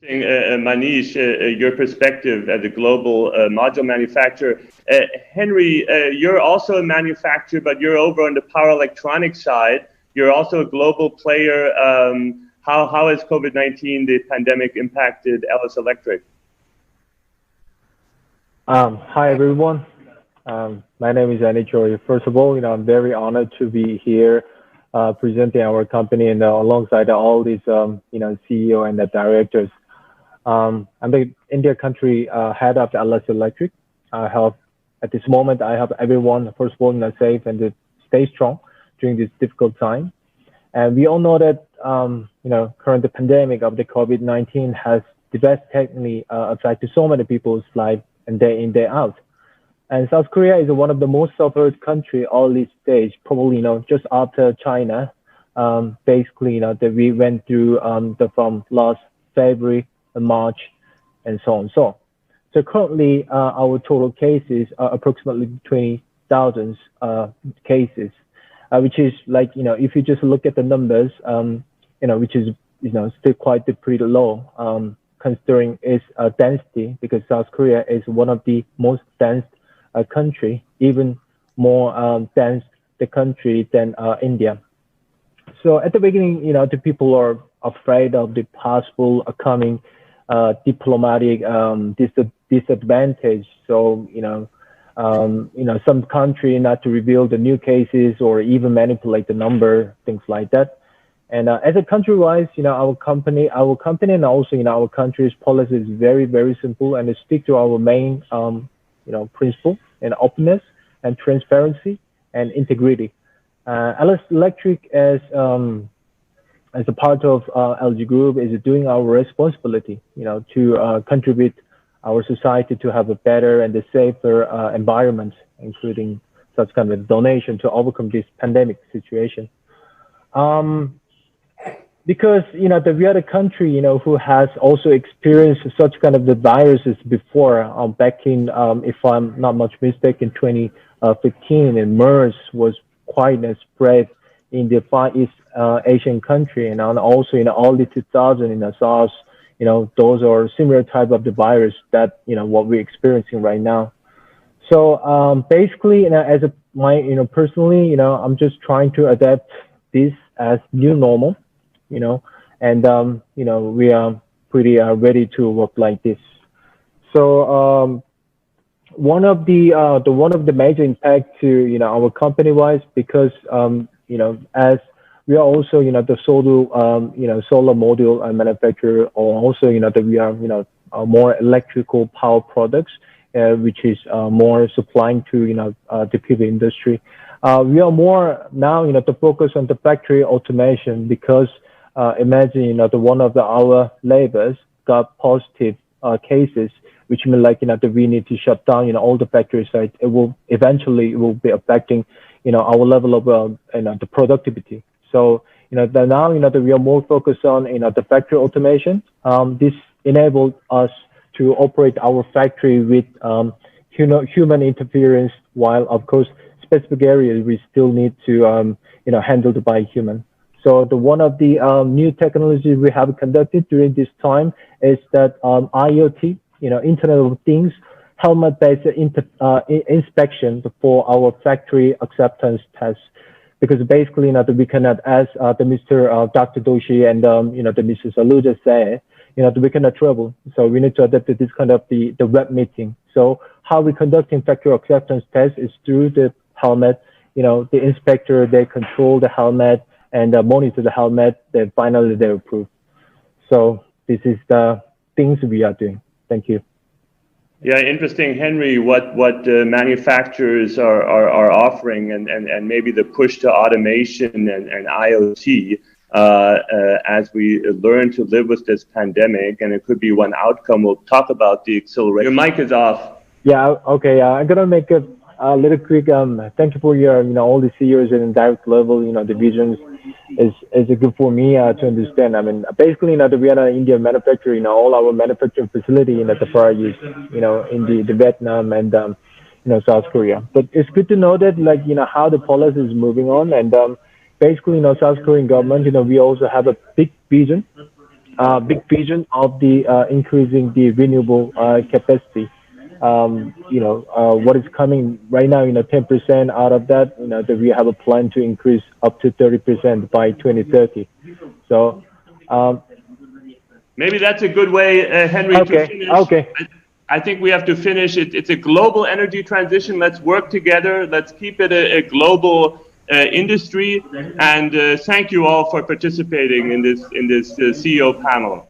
Manish, your perspective as a global module manufacturer. Henry, you're also a manufacturer, but you're over on the power electronics side. You're also a global player. How has COVID-19, the pandemic, impacted Ellis Electric? Hi everyone. My name is Annie Choi. First of all, I'm very honored to be here presenting our company and alongside all these, CEO and the directors. I'm the India country head of Ellis Electric. At this moment, I help everyone, first of all, safe and to stay strong during this difficult time. And we all know that, current pandemic of the COVID-19 has devastatingly affected so many people's life and day in, day out. And South Korea is one of the most suffered country all this stage, probably, just after China. Basically, that we went through from last February and March and so on. So currently, our total cases are approximately 20,000 cases, which is like, if you just look at the numbers, which is, still quite pretty low, considering its density, because South Korea is one of the most dense country, even more dense the country than India. So at the beginning, the people are afraid of the possible coming diplomatic disadvantage. So, some country not to reveal the new cases or even manipulate the number, things like that. And as a country-wise, our company and also, our country's policy is very, very simple and stick to our main, principle and openness and transparency and integrity. Ellis Electric as a part of LG Group is doing our responsibility, to contribute our society to have a better and a safer environment, including such kind of donation to overcome this pandemic situation. Because, we are the country, who has also experienced such kind of the viruses before, back in, if I'm not much mistaken, 2015, and MERS was quite spread in the Far East Asian country, and also in early 2000 in SARS, those are similar type of the virus that, what we're experiencing right now. So basically, as personally, I'm just trying to adapt this as new normal. And we are pretty ready to work like this. So one of the major impact to our company wise, because as we are also the solar module manufacturer, or also that we are more electrical power products, which is more supplying to the PV industry. We are more now to focus on the factory automation, because imagine, one of our labors got positive cases, which means that we need to shut down, all the factory sites. It will be affecting, our level of, the productivity. So, now that we are more focused on, the factory automation, this enabled us to operate our factory with, human interference, while of course, specific areas we still need to, handled by human. So one of the new technologies we have conducted during this time is that IoT, Internet of Things, helmet-based inspection for our factory acceptance tests. Because basically, we cannot, as Dr. Doshi and the Mrs. Aluja say, we cannot travel. So we need to adapt to this kind of the web meeting. So how we conducting factory acceptance tests is through the helmet. The inspector, they control the helmet and monitor the helmet, then finally they approve. So this is the things we are doing. Thank you. Yeah, interesting, Henry, what manufacturers are offering, and maybe the push to automation and IoT as we learn to live with this pandemic, and it could be one outcome. We'll talk about the acceleration. Your mic is off. Yeah, okay. I'm gonna make a little quick. Thank you for your all the CEOs and direct level. The visions is good for me to understand. I mean, basically, we are an Indian manufacturer. All our manufacturing facility in the Far East, in the Vietnam and South Korea. But it's good to know that how the policy is moving on, and basically, South Korean government, we also have a big vision big vision of the increasing the renewable capacity. What is coming right now, 10% out of that, that we have a plan to increase up to 30% by 2030. So, maybe that's a good way, Henry, to finish. Okay. I think we have to finish it. It's a global energy transition. Let's work together. Let's keep it a global industry. And thank you all for participating in this CEO panel.